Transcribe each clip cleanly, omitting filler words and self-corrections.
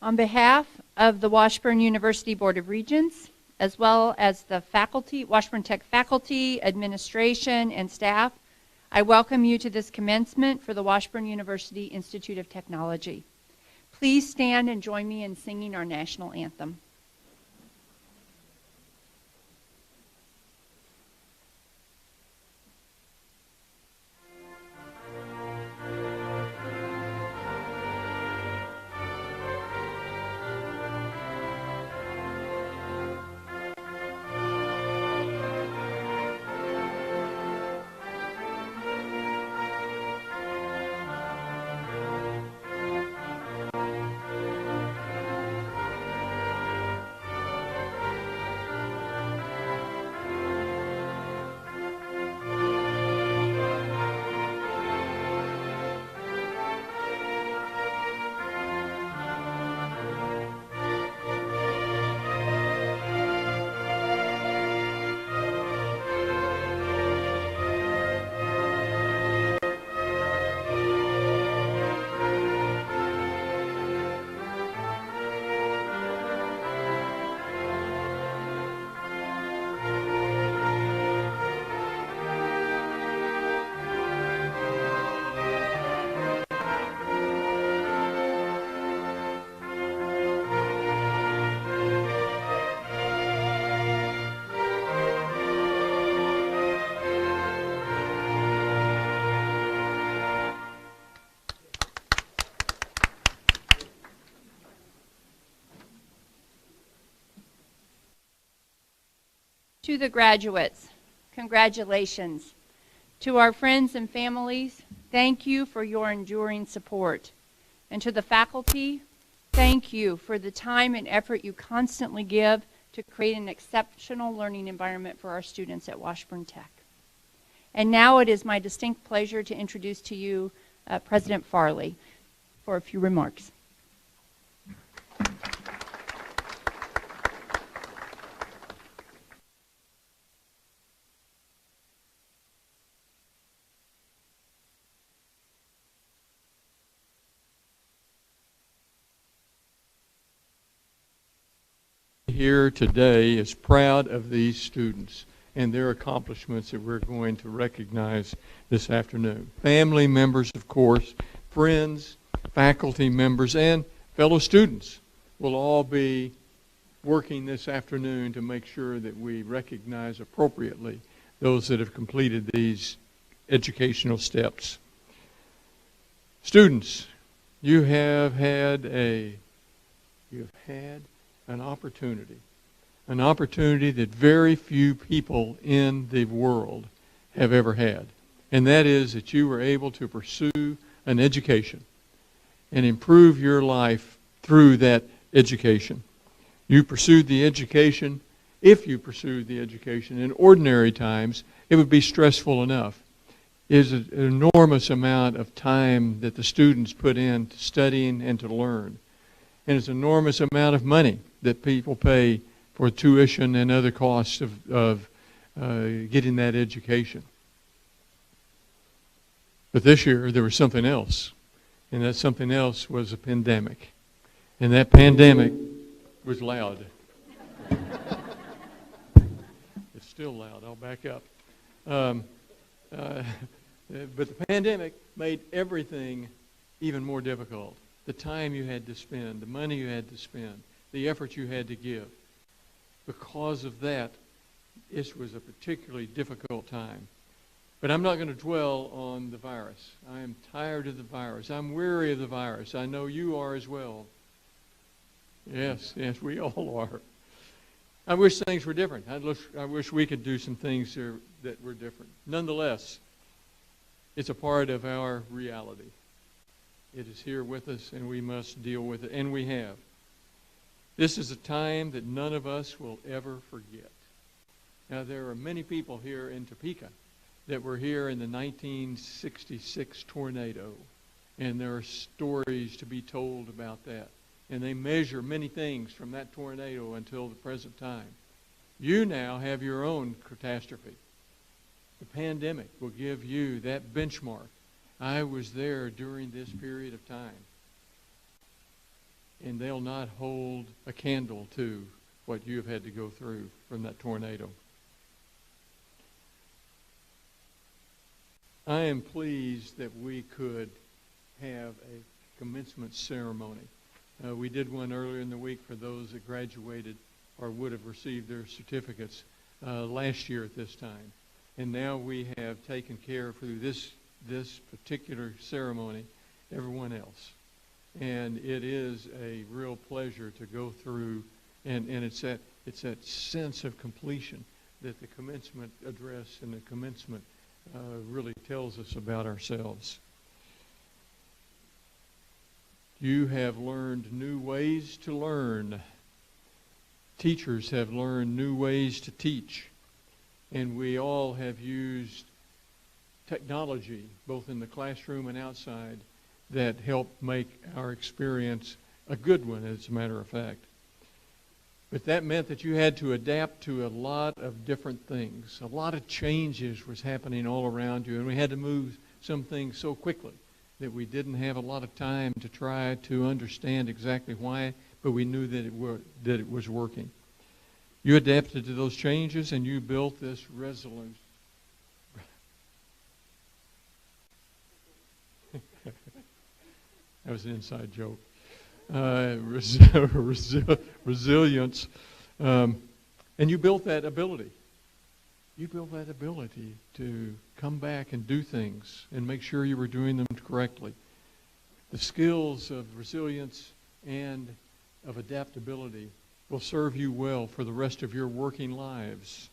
On behalf of the Washburn University Board of Regents, as well as the faculty, Washburn Tech faculty, administration, and staff, I welcome you to this commencement for the Washburn University Institute of Technology. Please stand and join me in singing our national anthem. To the graduates, congratulations. To our friends and families, thank you for your enduring support. And to the faculty, thank you for the time and effort you constantly give to create an exceptional learning environment for our students at Washburn Tech. And now it is my distinct pleasure to introduce to you President Farley for a few remarks. Here today is proud of these students and their accomplishments that we're going to recognize this afternoon. Family members, of course, friends, faculty members, and fellow students will all be working this afternoon to make sure that we recognize appropriately those that have completed these educational steps. Students, you have had an opportunity that very few people in the world have ever had. And that is that you were able to pursue an education and improve your life through that education. You pursued the education. If you pursued the education in ordinary times, it would be stressful enough. It is an enormous amount of time that the students put into studying and to learn. And it's an enormous amount of money that people pay for tuition and other costs of getting that education. But this year there was something else, and that something else was a pandemic. And that pandemic was loud. It's still loud. I'll back up. But the pandemic made everything even more difficult. The time you had to spend, the money you had to spend, the effort you had to give. Because of that, it was a particularly difficult time. But I'm not going to dwell on the virus. I am tired of the virus. I'm weary of the virus. I know you are as well. Yes, we all are. I wish things were different. I wish we could do some things that were different. Nonetheless, it's a part of our reality. It is here with us, and we must deal with it, and we have. This is a time that none of us will ever forget. Now, there are many people here in Topeka that were here in the 1966 tornado, and there are stories to be told about that. And they measure many things from that tornado until the present time. You now have your own catastrophe. The pandemic will give you that benchmark. I was there during this period of time. and they'll not hold a candle to what you have had to go through from that tornado. I am pleased that we could have a commencement ceremony. We did one earlier in the week for those that graduated or would have received their certificates last year at this time. And now we have taken care through this particular ceremony, everyone else. And it is a real pleasure to go through, and it's that sense of completion that the commencement address and the commencement really tells us about ourselves. You have learned new ways to learn. Teachers have learned new ways to teach. And we all have used technology, both in the classroom and outside, that help make our experience a good one, as a matter of fact. But that meant that you had to adapt to a lot of different things. A lot of changes was happening all around you, and we had to move some things so quickly that we didn't have a lot of time to try to understand exactly why, but we knew that it was working. You adapted to those changes, and you built this resolution. That was an inside joke. Resilience. And you built that ability. You built that ability to come back and do things and make sure you were doing them correctly. The skills of resilience and of adaptability will serve you well for the rest of your working lives.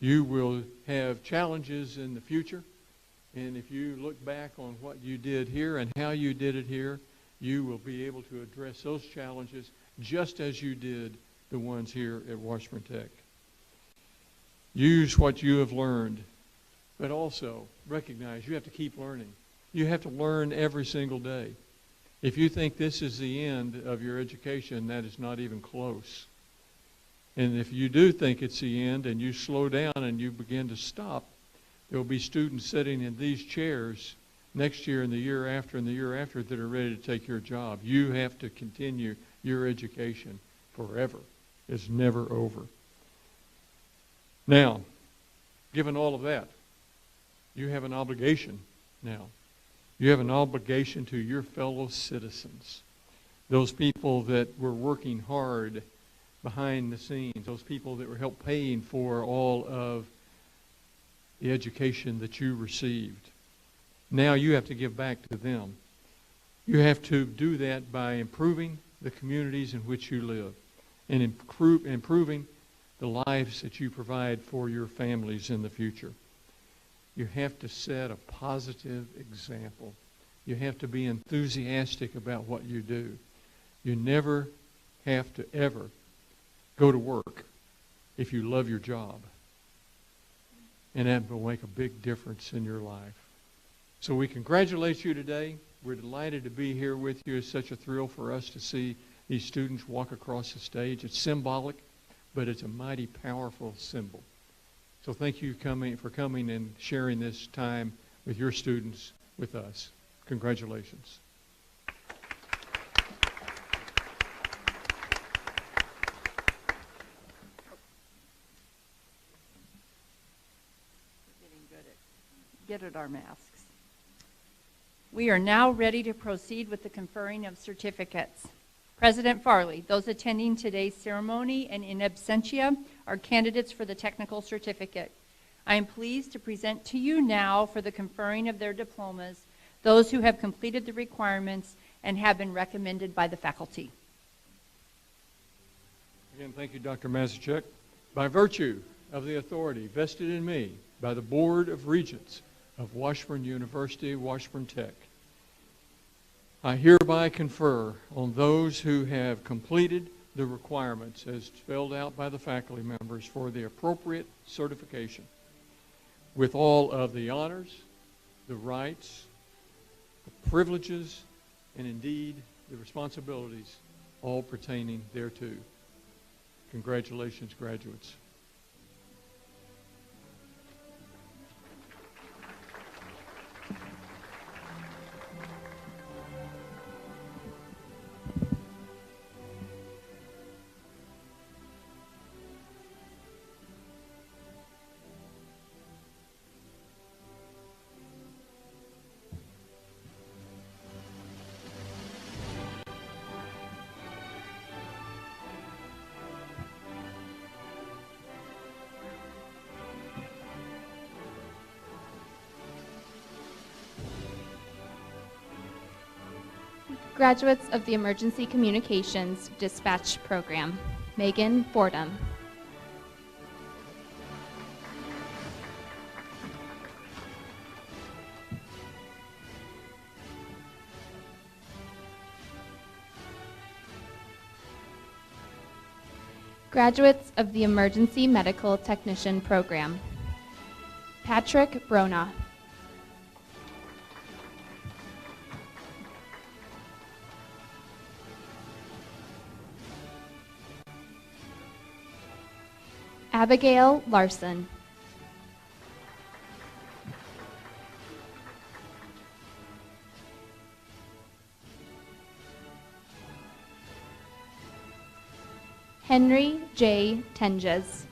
You will have challenges in the future, and if you look back on what you did here and how you did it here, you will be able to address those challenges just as you did the ones here at Washburn Tech. Use what you have learned, but also recognize you have to keep learning. You have to learn every single day. If you think this is the end of your education, that is not even close. And if you do think it's the end and you slow down and you begin to stop, there will be students sitting in these chairs next year and the year after and the year after that are ready to take your job. You have to continue your education forever. It's never over. Now, given all of that, you have an obligation now. You have an obligation to your fellow citizens, those people that were working hard behind the scenes, those people that were helping paying for all of the education that you received. Now you have to give back to them. You have to do that by improving the communities in which you live and improving the lives that you provide for your families in the future. You have to set a positive example. You have to be enthusiastic about what you do. You never have to ever go to work if you love your job. And that will make a big difference in your life. So we congratulate you today. We're delighted to be here with you. It's such a thrill for us to see these students walk across the stage. It's symbolic, but it's a mighty powerful symbol. So thank you for coming and sharing this time with your students with us. Congratulations. Get at our masks. We are now ready to proceed with the conferring of certificates. President Farley, those attending today's ceremony and in absentia are candidates for the technical certificate. I am pleased to present to you now for the conferring of their diplomas those who have completed the requirements and have been recommended by the faculty. Again, thank you, Dr. Mazurchuk. By virtue of the authority vested in me by the Board of Regents of Washburn University, Washburn Tech, I hereby confer on those who have completed the requirements as spelled out by the faculty members for the appropriate certification with all of the honors, the rights, the privileges, and indeed the responsibilities all pertaining thereto. Congratulations, graduates. Graduates of the Emergency Communications Dispatch Program, Megan Fordham. Graduates of the Emergency Medical Technician Program, Patrick Brona. Abigail Larson. Henry J. Tenges.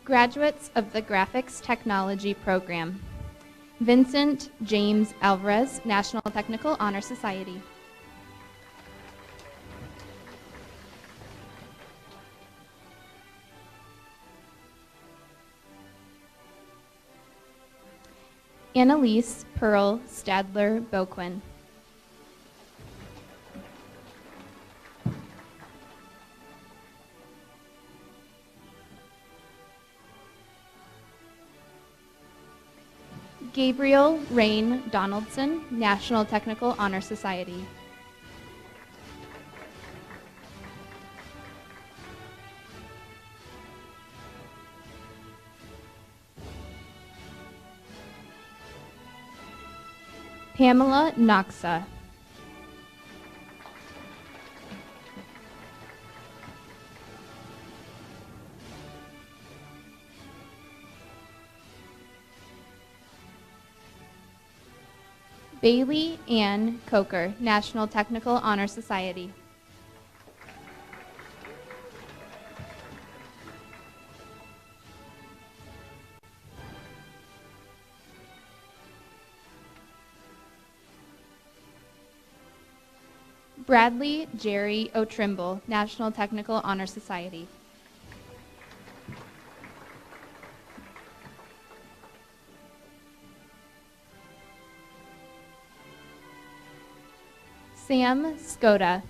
Graduates of the Graphics Technology Program, Vincent James Alvarez, National Technical Honor Society. Annalise Pearl Stadler Boquin. Gabriel Rain Donaldson, National Technical Honor Society. Pamela Noxa. Bailey Ann Coker, National Technical Honor Society. Bradley Jerry O'Trimble, National Technical Honor Society. Sam Skoda.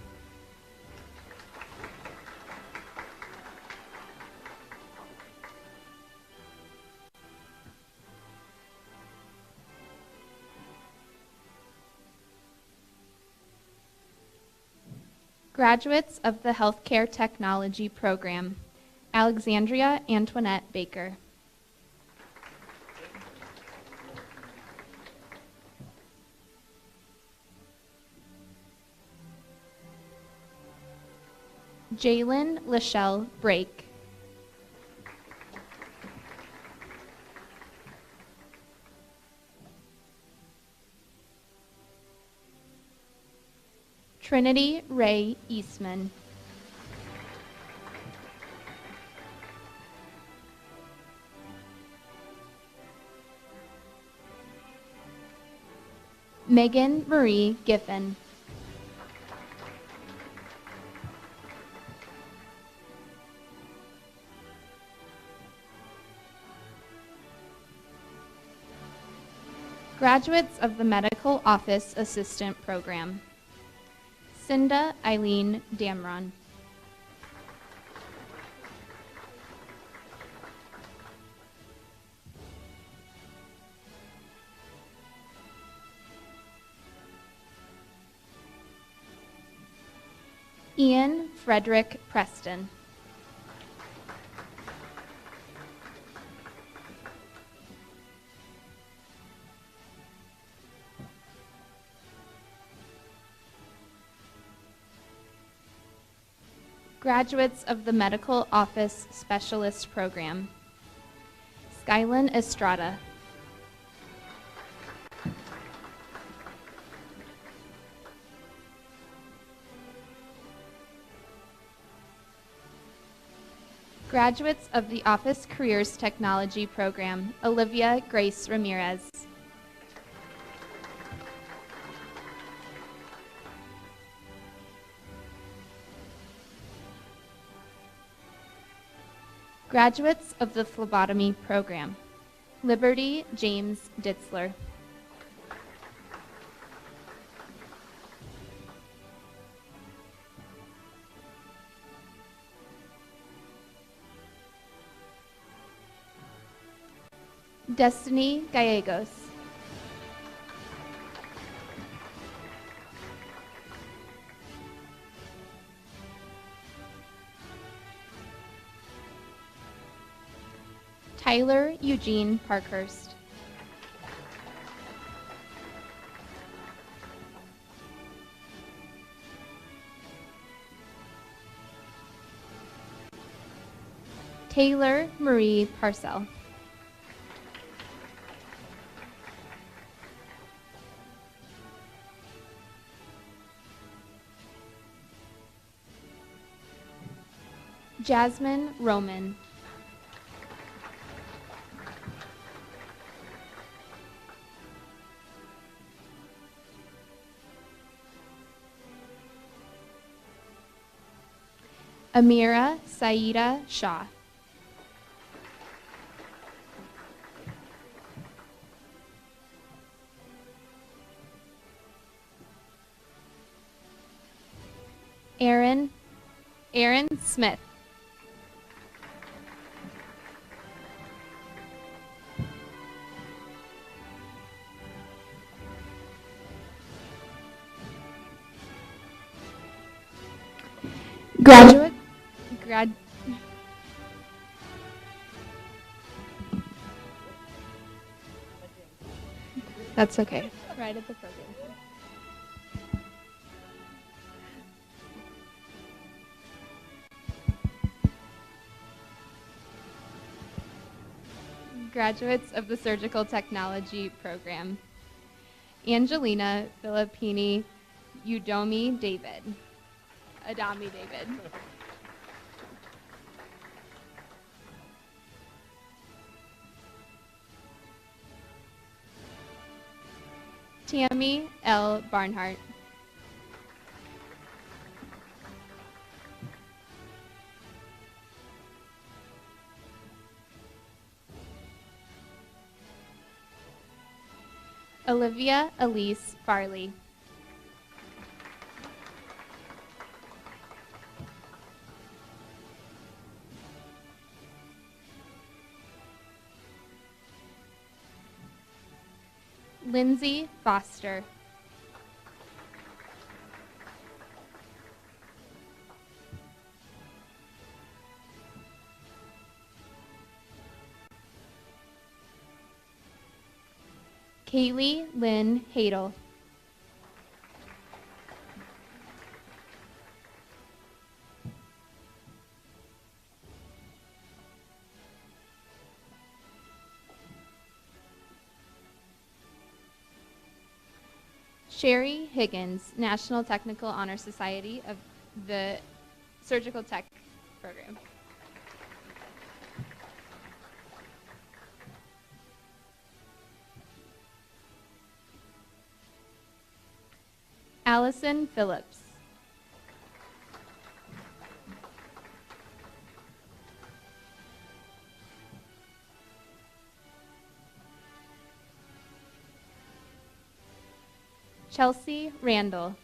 Graduates of the Healthcare Technology Program, Alexandria Antoinette Baker. Jalen Lachelle Brake. Trinity Ray Eastman. Megan Marie Giffen. Graduates of the Medical Office Assistant Program, Cinda Eileen Damron. Ian Frederick Preston. Graduates of the Medical Office Specialist Program, Skylin Estrada. Graduates of the Office Careers Technology Program, Olivia Grace Ramirez. Graduates of the phlebotomy program. Liberty James Ditzler. Destiny Gallegos. Tyler Eugene Parkhurst. Taylor Marie Parcell. Jasmine Roman. Amira Saida Shah. Aaron Smith. Graduate. That's okay. Right at the program. Graduates of the Surgical Technology program. Angelina Filippini Adami David. Tammy L. Barnhart. Olivia Elise Farley. Lindsay Foster. Kaylee Lynn Hadel. Sherry Higgins, National Technical Honor Society of the Surgical Tech program. Allison Phillips. Chelsea Randall.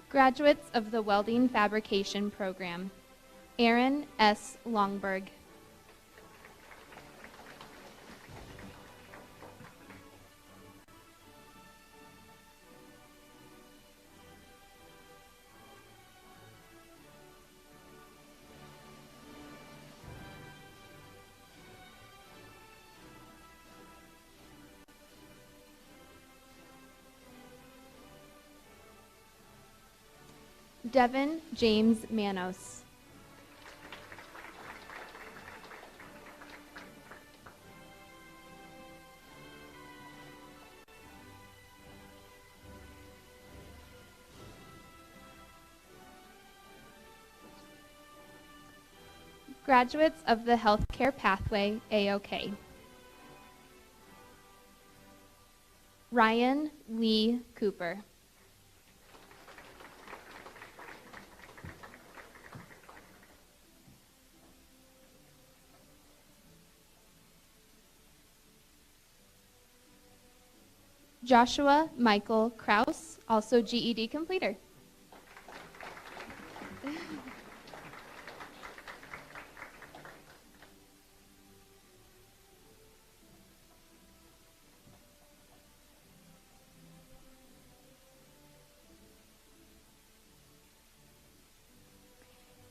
Graduates of the Welding Fabrication program. Aaron S. Longberg. Devin James Manos. Graduates of the Healthcare Pathway, AOK. Ryan Lee Cooper. Joshua Michael Kraus, also GED completer.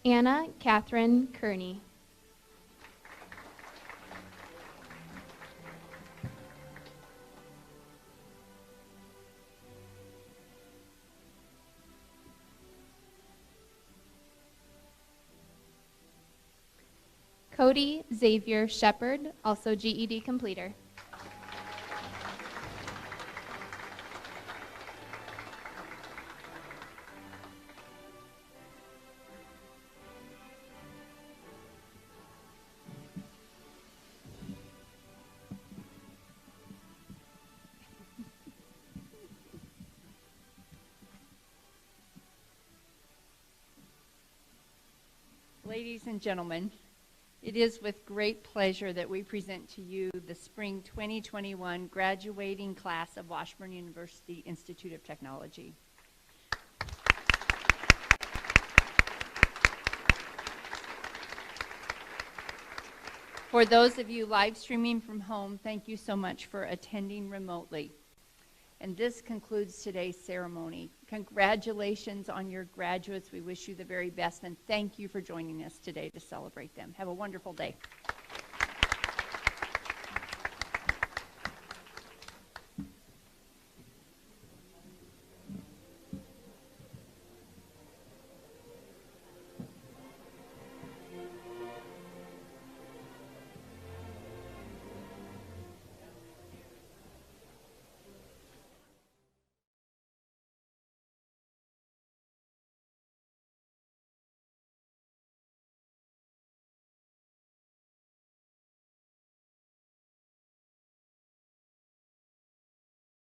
Anna Catherine Kearney. Cody Xavier Shepard, also GED completer. Ladies and gentlemen, it is with great pleasure that we present to you the Spring 2021 graduating class of Washburn University Institute of Technology. For those of you live streaming from home, thank you so much for attending remotely. And this concludes today's ceremony. Congratulations on your graduates. We wish you the very best, and thank you for joining us today to celebrate them. Have a wonderful day.